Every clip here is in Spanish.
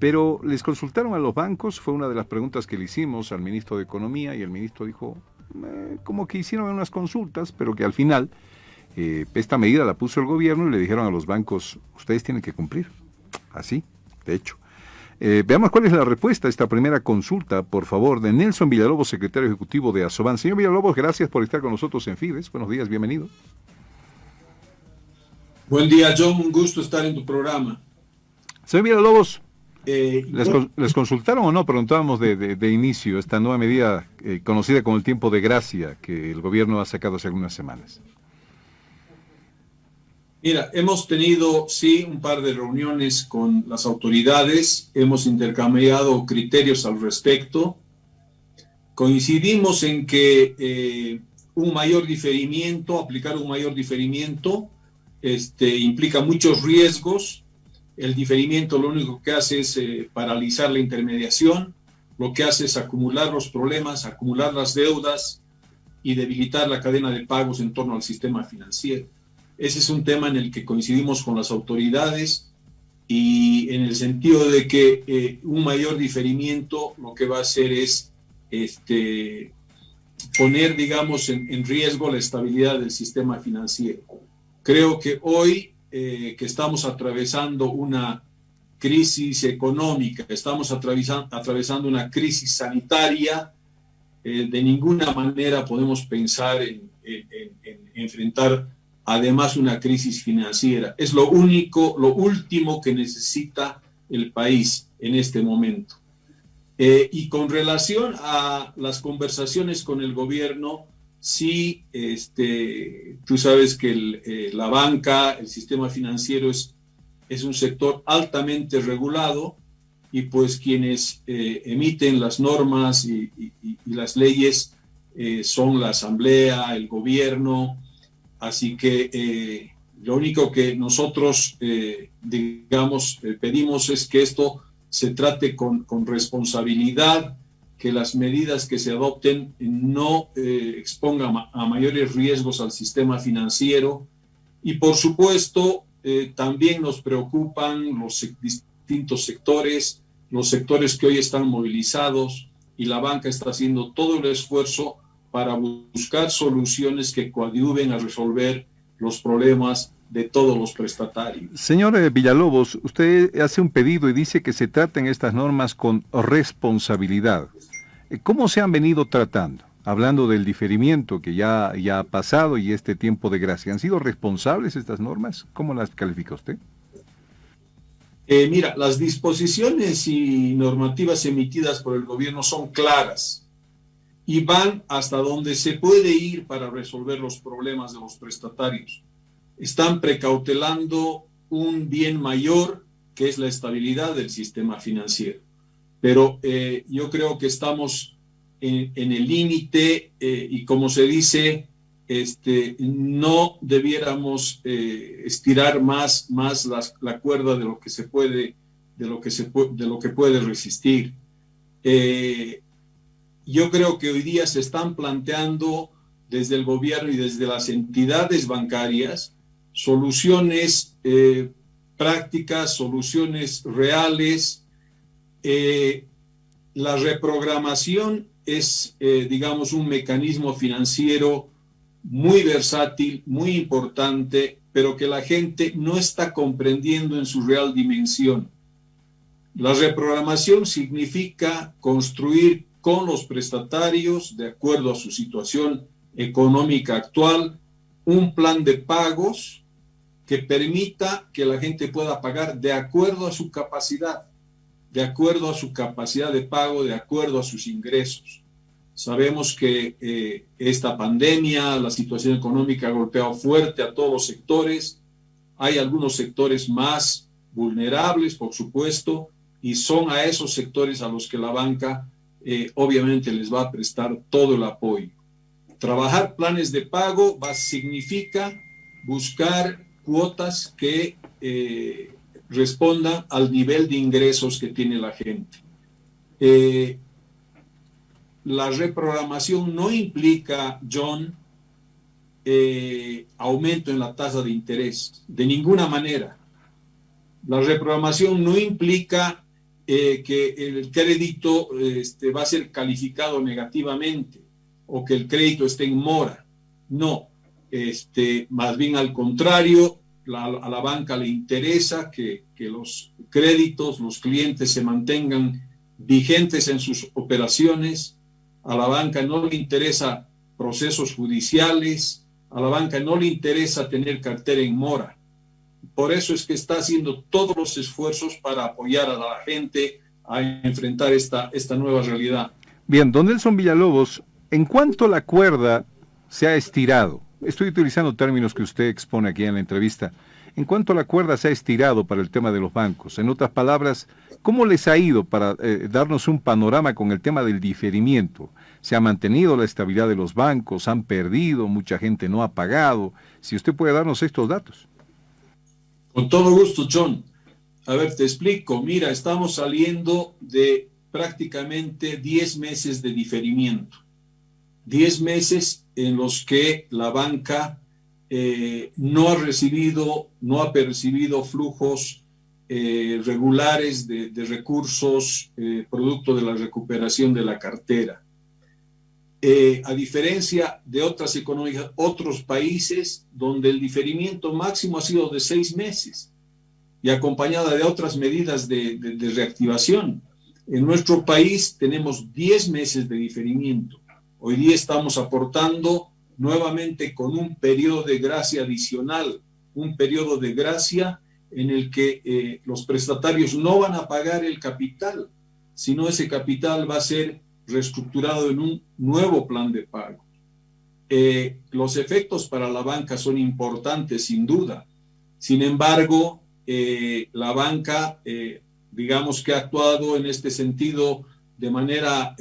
Pero les consultaron a los bancos, fue una de las preguntas que le hicimos al ministro de Economía y el ministro dijo, como que hicieron unas consultas, pero que al final esta medida la puso el gobierno y le dijeron a los bancos, ustedes tienen que cumplir. Así, de hecho. Veamos cuál es la respuesta a esta primera consulta, por favor, de Nelson Villalobos, secretario ejecutivo de Asoban. Señor Villalobos, gracias por estar con nosotros en Fides. Buenos días, bienvenido. Buen día, John, un gusto estar en tu programa. Señor Villalobos, ¿les consultaron o no? Preguntábamos de inicio esta nueva medida conocida como el tiempo de gracia que el gobierno ha sacado hace algunas semanas. Mira, hemos tenido, sí, un par de reuniones con las autoridades, hemos intercambiado criterios al respecto. Coincidimos en que aplicar un mayor diferimiento, implica muchos riesgos. El diferimiento lo único que hace es paralizar la intermediación, lo que hace es acumular los problemas, acumular las deudas y debilitar la cadena de pagos en torno al sistema financiero. Ese es un tema en el que coincidimos con las autoridades y en el sentido de que un mayor diferimiento lo que va a hacer es poner, digamos, en riesgo la estabilidad del sistema financiero. Creo que hoy que estamos atravesando una crisis económica, estamos atravesando una crisis sanitaria, de ninguna manera podemos pensar en enfrentar además una crisis financiera. Es lo último que necesita el país en este momento. Y con relación a las conversaciones con el gobierno, sí, tú sabes que la banca, el sistema financiero es un sector altamente regulado y pues quienes emiten las normas y las leyes son la asamblea, el gobierno. Así que lo único que nosotros, pedimos es que esto se trate con responsabilidad, que las medidas que se adopten no expongan a mayores riesgos al sistema financiero. Y por supuesto, también nos preocupan los distintos sectores, los sectores que hoy están movilizados, y la banca está haciendo todo el esfuerzo para buscar soluciones que coadyuven a resolver los problemas de todos los prestatarios. Señor Villalobos, usted hace un pedido y dice que se traten estas normas con responsabilidad. ¿Cómo se han venido tratando? Hablando del diferimiento que ya ha pasado y este tiempo de gracia. ¿Han sido responsables estas normas? ¿Cómo las califica usted? Mira, las disposiciones y normativas emitidas por el gobierno son claras y van hasta donde se puede ir para resolver los problemas de los prestatarios. Están precautelando un bien mayor, que es la estabilidad del sistema financiero. Pero yo creo que estamos en el límite y, como se dice, no debiéramos estirar más la cuerda de lo que se puede, de lo que puede resistir. Yo creo que hoy día se están planteando desde el gobierno y desde las entidades bancarias soluciones prácticas, soluciones reales. La reprogramación es, digamos, un mecanismo financiero muy versátil, muy importante, pero que la gente no está comprendiendo en su real dimensión. La reprogramación significa construir con los prestatarios, de acuerdo a su situación económica actual, un plan de pagos que permita que la gente pueda pagar de acuerdo a su capacidad de pago, de acuerdo a sus ingresos. Sabemos que esta pandemia, la situación económica ha golpeado fuerte a todos los sectores. Hay algunos sectores más vulnerables, por supuesto, y son a esos sectores a los que la banca obviamente les va a prestar todo el apoyo. Trabajar planes de pago significa buscar cuotas que respondan al nivel de ingresos que tiene la gente. La reprogramación no implica, John, aumento en la tasa de interés, de ninguna manera. La reprogramación no implica que el crédito va a ser calificado negativamente o que el crédito esté en mora. No, más bien al contrario, a la banca le interesa que los créditos, los clientes se mantengan vigentes en sus operaciones. A la banca no le interesa procesos judiciales, a la banca no le interesa tener cartera en mora. Por eso es que está haciendo todos los esfuerzos para apoyar a la gente a enfrentar esta nueva realidad. Bien, don Nelson Villalobos, ¿en cuánto la cuerda se ha estirado? Estoy utilizando términos que usted expone aquí en la entrevista. ¿En cuánto la cuerda se ha estirado para el tema de los bancos? En otras palabras, ¿cómo les ha ido para darnos un panorama con el tema del diferimiento? ¿Se ha mantenido la estabilidad de los bancos? ¿Han perdido? ¿Mucha gente no ha pagado? Si usted puede darnos estos datos. Con todo gusto, John. A ver, te explico. Mira, estamos saliendo de prácticamente 10 meses de diferimiento. 10 meses en los que la banca no ha percibido flujos regulares de recursos producto de la recuperación de la cartera. A diferencia de otras economías, otros países donde el diferimiento máximo ha sido de 6 meses y acompañada de otras medidas de reactivación. En nuestro país tenemos 10 meses de diferimiento. Hoy día estamos aportando nuevamente con un periodo de gracia adicional, un periodo de gracia en el que los prestatarios no van a pagar el capital, sino ese capital va a ser reestructurado en un nuevo plan de pago. Los efectos para la banca son importantes, sin duda. Sin embargo, la banca, digamos que ha actuado en este sentido de manera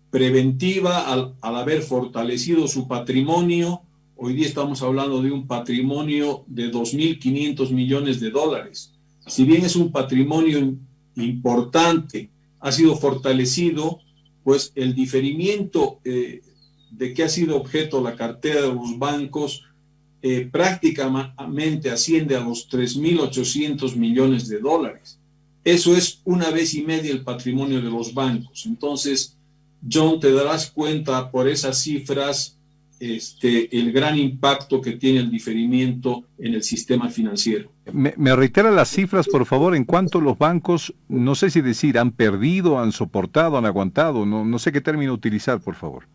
preventiva al haber fortalecido su patrimonio. Hoy día estamos hablando de un patrimonio de 2.500 millones de dólares. Si bien es un patrimonio importante, ha sido fortalecido, pues el diferimiento de que ha sido objeto la cartera de los bancos prácticamente asciende a los 3.800 millones de dólares. Eso es 1,5 veces el patrimonio de los bancos. Entonces, John, te darás cuenta por esas cifras el gran impacto que tiene el diferimiento en el sistema financiero. Me reitera las cifras, por favor, en cuanto los bancos, no sé si decir, han perdido, han soportado, han aguantado, no sé qué término utilizar, por favor.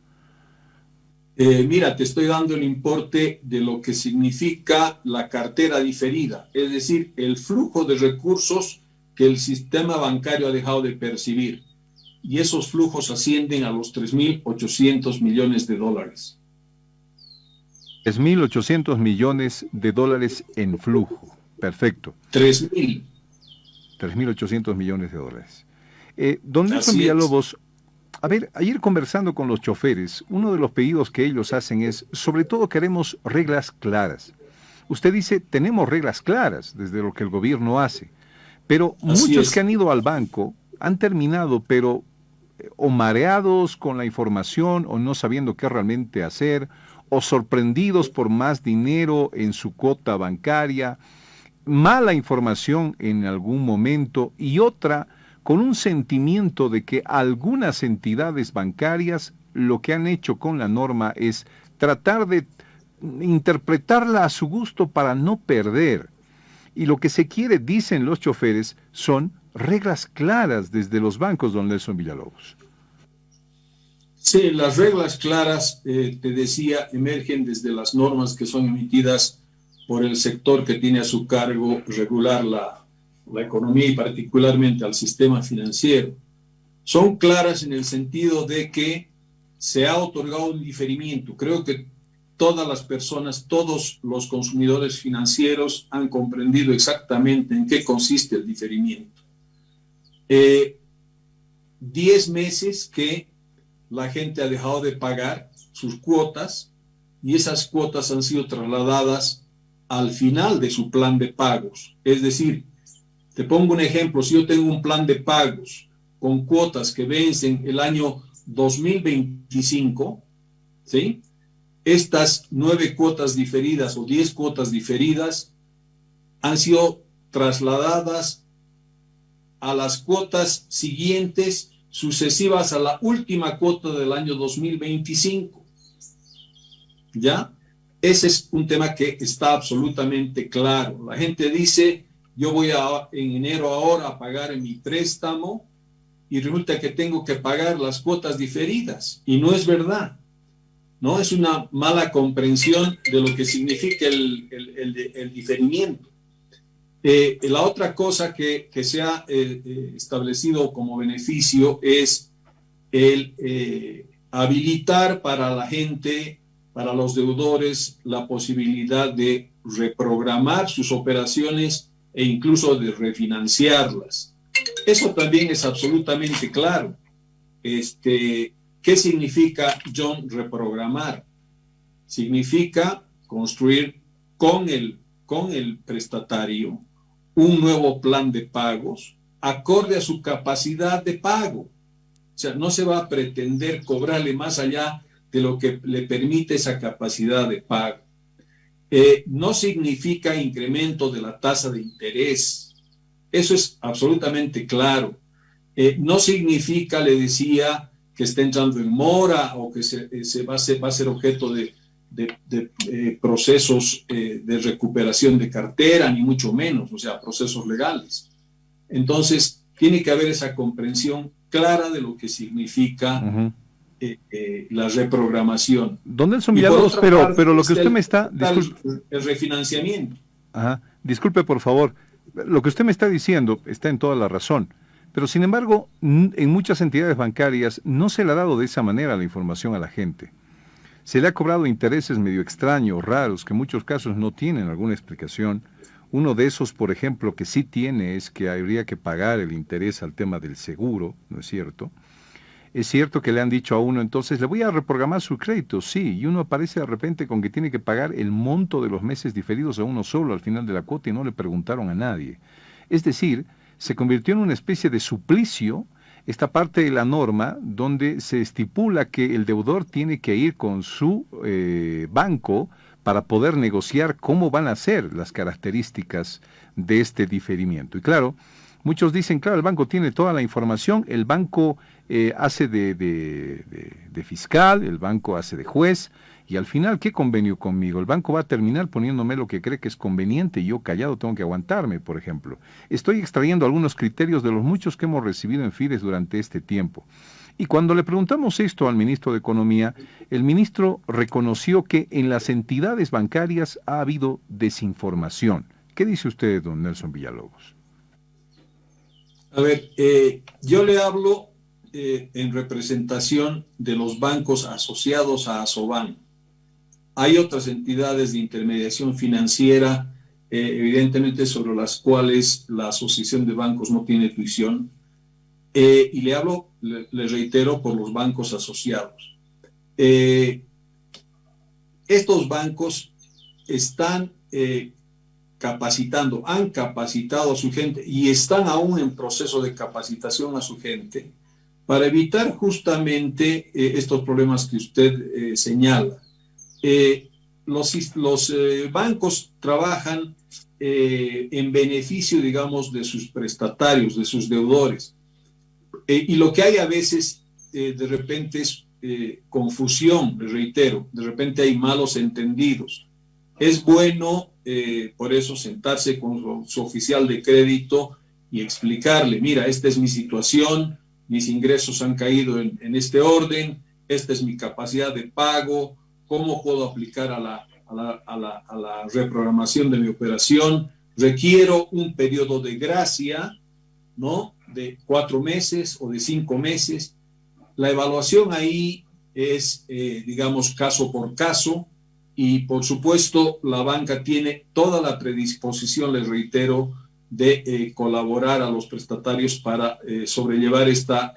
Mira, te estoy dando el importe de lo que significa la cartera diferida, es decir, el flujo de recursos que el sistema bancario ha dejado de percibir. Y esos flujos ascienden a los 3.800 millones de dólares. 3.800 millones de dólares en flujo. Perfecto. 3.000. 3.800 millones de dólares. Don Nelson Villalobos, a ver, ayer conversando con los choferes, uno de los pedidos que ellos hacen es, sobre todo queremos reglas claras. Usted dice, tenemos reglas claras desde lo que el gobierno hace, pero muchos que han ido al banco han terminado, pero o mareados con la información o no sabiendo qué realmente hacer, o sorprendidos por más dinero en su cuota bancaria, mala información en algún momento y otra con un sentimiento de que algunas entidades bancarias lo que han hecho con la norma es tratar de interpretarla a su gusto para no perder. Y lo que se quiere, dicen los choferes, son reglas claras desde los bancos, don Nelson Villalobos. Sí, las reglas claras, te decía, emergen desde las normas que son emitidas por el sector que tiene a su cargo regular la economía y particularmente al sistema financiero. Son claras en el sentido de que se ha otorgado un diferimiento. Creo que todas las personas, todos los consumidores financieros han comprendido exactamente en qué consiste el diferimiento. 10 meses que la gente ha dejado de pagar sus cuotas y esas cuotas han sido trasladadas al final de su plan de pagos. Es decir, te pongo un ejemplo, si yo tengo un plan de pagos con cuotas que vencen el año 2025, ¿sí? Estas 9 cuotas diferidas o 10 cuotas diferidas han sido trasladadas a las cuotas siguientes, sucesivas a la última cuota del año 2025. ¿Ya? Ese es un tema que está absolutamente claro. La gente dice, yo voy en enero ahora a pagar mi préstamo y resulta que tengo que pagar las cuotas diferidas. Y no es verdad. ¿No? Es una mala comprensión de lo que significa el diferimiento. La otra cosa que se ha establecido como beneficio es el habilitar para la gente, para los deudores, la posibilidad de reprogramar sus operaciones e incluso de refinanciarlas. Eso también es absolutamente claro. ¿Qué significa, John, reprogramar? Significa construir con el prestatario un nuevo plan de pagos acorde a su capacidad de pago. O sea, no se va a pretender cobrarle más allá de lo que le permite esa capacidad de pago. No significa incremento de la tasa de interés. Eso es absolutamente claro. No significa, le decía, que está entrando en mora o que va a ser objeto de procesos de recuperación de cartera, ni mucho menos, o sea, procesos legales. Entonces, tiene que haber esa comprensión clara de lo que significa la reprogramación. Don Nelson Villalobos, pero lo que usted me está... El refinanciamiento. Ajá. Disculpe, por favor. Lo que usted me está diciendo está en toda la razón. Pero, sin embargo, en muchas entidades bancarias no se le ha dado de esa manera la información a la gente. Se le ha cobrado intereses medio extraños, raros, que en muchos casos no tienen alguna explicación. Uno de esos, por ejemplo, que sí tiene es que habría que pagar el interés al tema del seguro, ¿no es cierto? Es cierto que le han dicho a uno, entonces, le voy a reprogramar su crédito, sí, y uno aparece de repente con que tiene que pagar el monto de los meses diferidos a uno solo al final de la cuota y no le preguntaron a nadie. Es decir, se convirtió en una especie de suplicio esta parte de la norma donde se estipula que el deudor tiene que ir con su banco para poder negociar cómo van a ser las características de este diferimiento. Y claro, muchos dicen, claro, el banco tiene toda la información, el banco hace de fiscal, el banco hace de juez, y al final, ¿qué convenio conmigo? El banco va a terminar poniéndome lo que cree que es conveniente y yo callado tengo que aguantarme, por ejemplo. Estoy extrayendo algunos criterios de los muchos que hemos recibido en Fides durante este tiempo. Y cuando le preguntamos esto al ministro de Economía, el ministro reconoció que en las entidades bancarias ha habido desinformación. ¿Qué dice usted, don Nelson Villalobos? A ver, yo le hablo en representación de los bancos asociados a Asoban. Hay otras entidades de intermediación financiera, evidentemente sobre las cuales la Asociación de Bancos no tiene tuición, y le hablo, le reitero, por los bancos asociados. Estos bancos están capacitando, han capacitado a su gente y están aún en proceso de capacitación a su gente para evitar justamente estos problemas que usted señala. Los bancos trabajan en beneficio, digamos, de sus prestatarios, de sus deudores. Y lo que hay a veces, de repente, es confusión, les reitero, de repente hay malos entendidos. Es bueno, por eso, sentarse con su oficial de crédito y explicarle, mira, esta es mi situación, mis ingresos han caído en este orden, esta es mi capacidad de pago, cómo puedo aplicar a la reprogramación de mi operación. Requiero un periodo de gracia, ¿no?, de 4 meses o de 5 meses. La evaluación ahí es, digamos, caso por caso, y por supuesto la banca tiene toda la predisposición, les reitero, de colaborar a los prestatarios para sobrellevar esta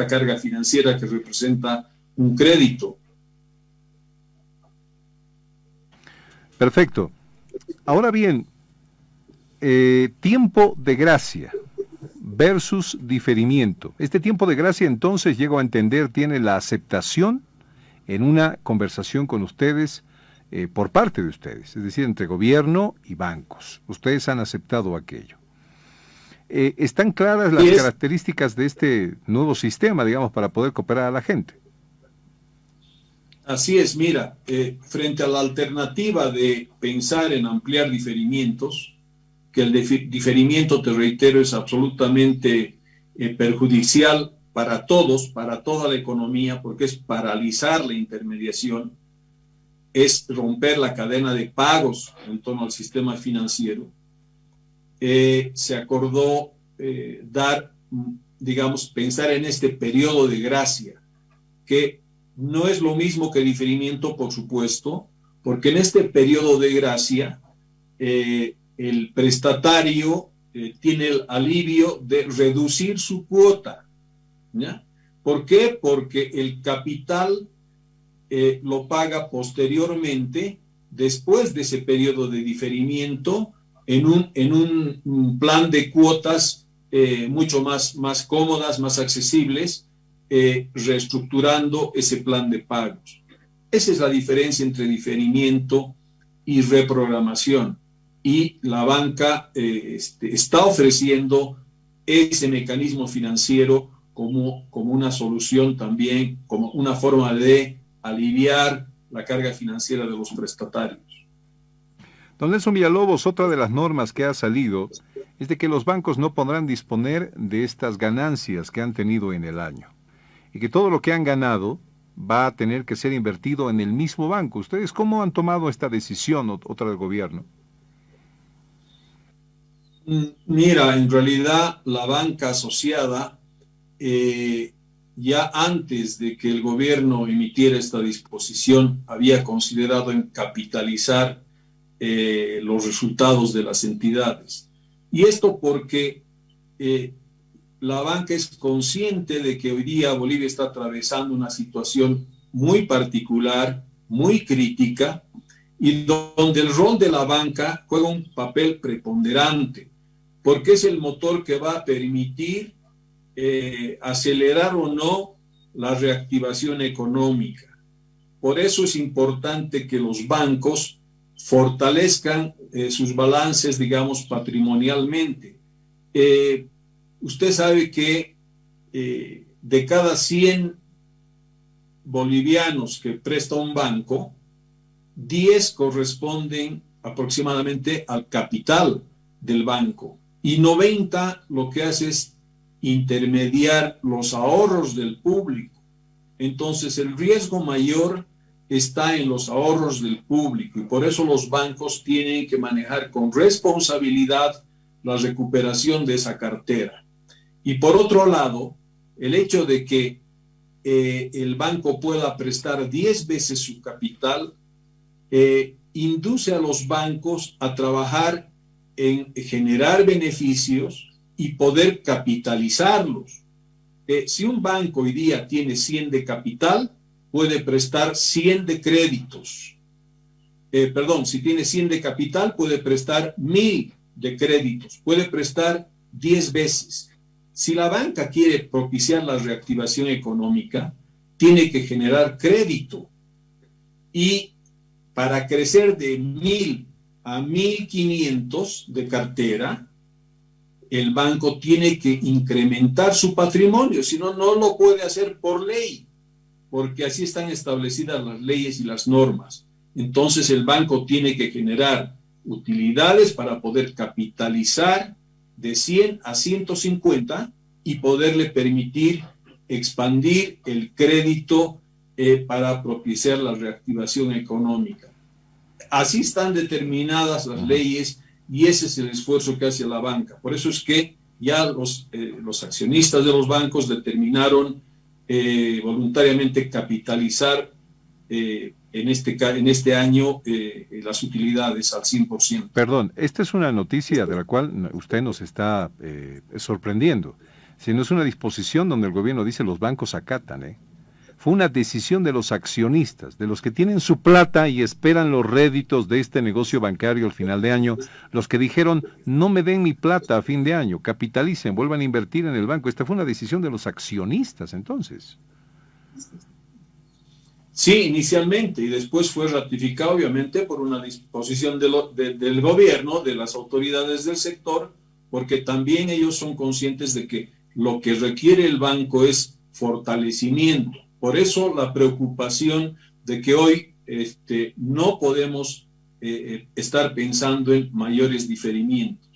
carga financiera que representa un crédito. Perfecto. Ahora bien, tiempo de gracia versus diferimiento. Este tiempo de gracia, entonces, llego a entender, tiene la aceptación en una conversación con ustedes, por parte de ustedes, es decir, entre gobierno y bancos. Ustedes han aceptado aquello. ¿Están claras las características de este nuevo sistema, digamos, para poder cooperar a la gente? Así es, mira, frente a la alternativa de pensar en ampliar diferimientos, que el diferimiento, te reitero, es absolutamente perjudicial para todos, para toda la economía, porque es paralizar la intermediación, es romper la cadena de pagos en torno al sistema financiero. Se acordó pensar en este periodo de gracia, que no es lo mismo que diferimiento, por supuesto, porque en este periodo de gracia el prestatario tiene el alivio de reducir su cuota, ¿ya? ¿Por qué? Porque el capital lo paga posteriormente, después de ese periodo de diferimiento, en un plan de cuotas mucho más cómodas, más accesibles, reestructurando ese plan de pagos. Esa es la diferencia entre diferimiento y reprogramación. Y la banca está ofreciendo ese mecanismo financiero como una solución también, como una forma de aliviar la carga financiera de los prestatarios. Don Nelson Villalobos, otra de las normas que ha salido es de que los bancos no podrán disponer de estas ganancias que han tenido en el año y que todo lo que han ganado va a tener que ser invertido en el mismo banco. ¿Ustedes cómo han tomado esta decisión, otra del gobierno? Mira, en realidad la banca asociada, ya antes de que el gobierno emitiera esta disposición, había considerado en capitalizar los resultados de las entidades. Y esto porque la banca es consciente de que hoy día Bolivia está atravesando una situación muy particular, muy crítica, y donde el rol de la banca juega un papel preponderante, porque es el motor que va a permitir acelerar o no la reactivación económica. Por eso es importante que los bancos fortalezcan sus balances, digamos, patrimonialmente. Usted sabe que de cada 100 bolivianos que presta un banco, 10 corresponden aproximadamente al capital del banco y 90 lo que hace es intermediar los ahorros del público. Entonces el riesgo mayor está en los ahorros del público y por eso los bancos tienen que manejar con responsabilidad la recuperación de esa cartera. Y por otro lado, el hecho de que el banco pueda prestar 10 veces su capital induce a los bancos a trabajar en generar beneficios y poder capitalizarlos. Si un banco hoy día tiene 100 de capital, puede prestar 100 de créditos. Si tiene 100 de capital, puede prestar 1000 de créditos. Puede prestar 10 veces. Si la banca quiere propiciar la reactivación económica, tiene que generar crédito. Y para crecer de 1000 a 1500 de cartera, el banco tiene que incrementar su patrimonio, si no, no lo puede hacer por ley, porque así están establecidas las leyes y las normas. Entonces el banco tiene que generar utilidades para poder capitalizar de 100 a 150 y poderle permitir expandir el crédito para propiciar la reactivación económica. Así están determinadas las leyes y ese es el esfuerzo que hace la banca. Por eso es que ya los accionistas de los bancos determinaron voluntariamente capitalizar en este año las utilidades al 100%. Perdón, esta es una noticia de la cual usted nos está sorprendiendo. Si no es una disposición donde el gobierno dice los bancos acatan, Fue una decisión de los accionistas, de los que tienen su plata y esperan los réditos de este negocio bancario al final de año, los que dijeron, no me den mi plata a fin de año, capitalicen, vuelvan a invertir en el banco. Esta fue una decisión de los accionistas, entonces. Sí, inicialmente, y después fue ratificado, obviamente, por una disposición del gobierno, de las autoridades del sector, porque también ellos son conscientes de que lo que requiere el banco es fortalecimiento. Por eso la preocupación de que hoy no podemos estar pensando en mayores diferimientos.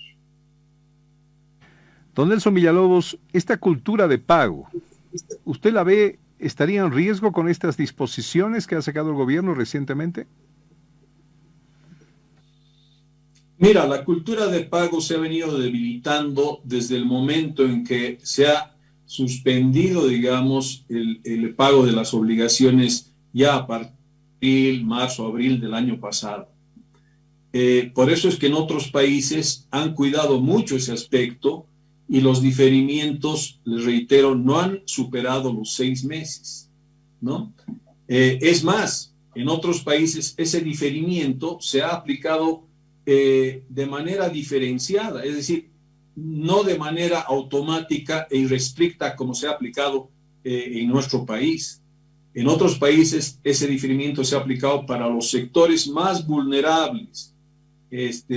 Don Nelson Villalobos, esta cultura de pago, ¿usted la ve, estaría en riesgo con estas disposiciones que ha sacado el gobierno recientemente? Mira, la cultura de pago se ha venido debilitando desde el momento en que se ha suspendido, digamos, el pago de las obligaciones ya a partir de marzo, abril del año pasado. Por eso es que en otros países han cuidado mucho ese aspecto y los diferimientos, les reitero, no han superado los 6 meses, ¿no? Es más, en otros países ese diferimiento se ha aplicado de manera diferenciada, es decir, no de manera automática e irrestricta como se ha aplicado en nuestro país. En otros países ese diferimiento se ha aplicado para los sectores más vulnerables,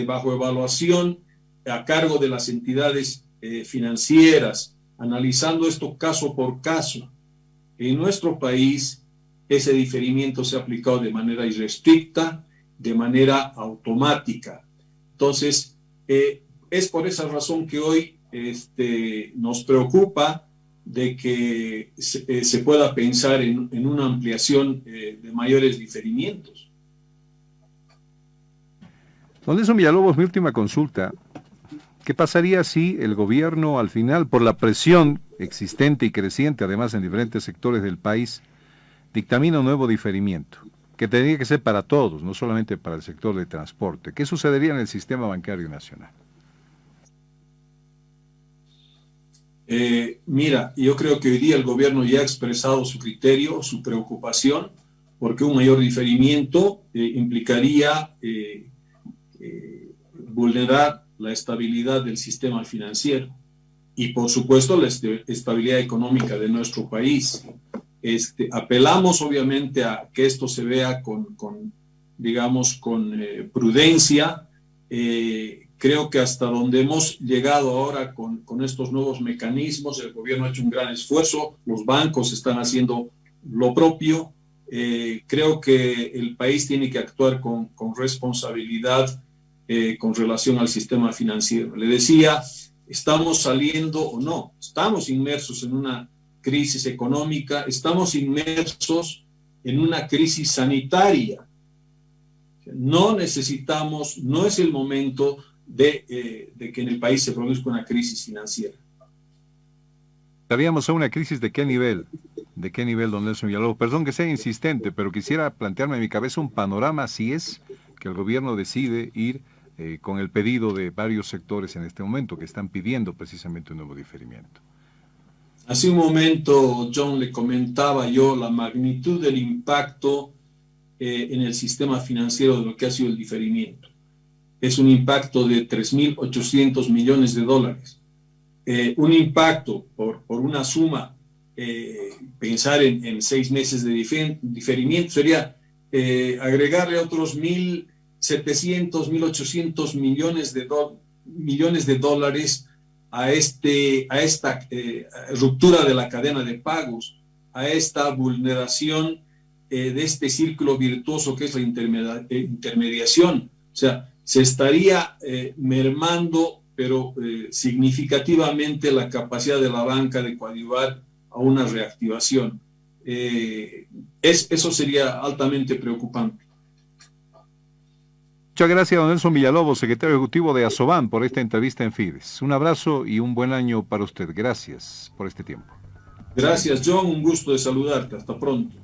bajo evaluación a cargo de las entidades financieras, analizando esto caso por caso. En nuestro país ese diferimiento se ha aplicado de manera irrestricta, de manera automática. Entonces, es por esa razón que hoy nos preocupa de que se pueda pensar en una ampliación de mayores diferimientos. Don Nelson Villalobos, mi última consulta. ¿Qué pasaría si el gobierno al final, por la presión existente y creciente, además en diferentes sectores del país, dictamina un nuevo diferimiento, que tendría que ser para todos, no solamente para el sector de transporte? ¿Qué sucedería en el sistema bancario nacional? Mira, yo creo que hoy día el gobierno ya ha expresado su criterio, su preocupación, porque un mayor diferimiento implicaría vulnerar la estabilidad del sistema financiero y, por supuesto, la estabilidad económica de nuestro país. Apelamos, obviamente, a que esto se vea con prudencia. Creo que hasta donde hemos llegado ahora con estos nuevos mecanismos, el gobierno ha hecho un gran esfuerzo, los bancos están haciendo lo propio. Creo que el país tiene que actuar con responsabilidad con relación al sistema financiero. Le decía, estamos saliendo o no, estamos inmersos en una crisis económica, estamos inmersos en una crisis sanitaria. No necesitamos, no es el momento de que en el país se produzca una crisis financiera. ¿Estaríamos a una crisis de qué nivel? ¿De qué nivel, don Nelson Villalobos? Perdón que sea insistente, pero quisiera plantearme en mi cabeza un panorama si es que el gobierno decide ir con el pedido de varios sectores en este momento que están pidiendo precisamente un nuevo diferimiento. Hace un momento, John, le comentaba yo la magnitud del impacto en el sistema financiero de lo que ha sido el diferimiento. Es un impacto de 3.800 millones de dólares. Un impacto por una suma, pensar en 6 meses de diferimiento sería agregarle otros 1.700, 1.800 millones de dólares a esta ruptura de la cadena de pagos, a esta vulneración de este círculo virtuoso que es la intermediación. O sea, se estaría mermando, pero significativamente, la capacidad de la banca de coadyuvar a una reactivación. Eso sería altamente preocupante. Muchas gracias, don Nelson Villalobos, secretario ejecutivo de Asoban, por esta entrevista en Fides. Un abrazo y un buen año para usted. Gracias por este tiempo. Gracias, John. Un gusto de saludarte. Hasta pronto.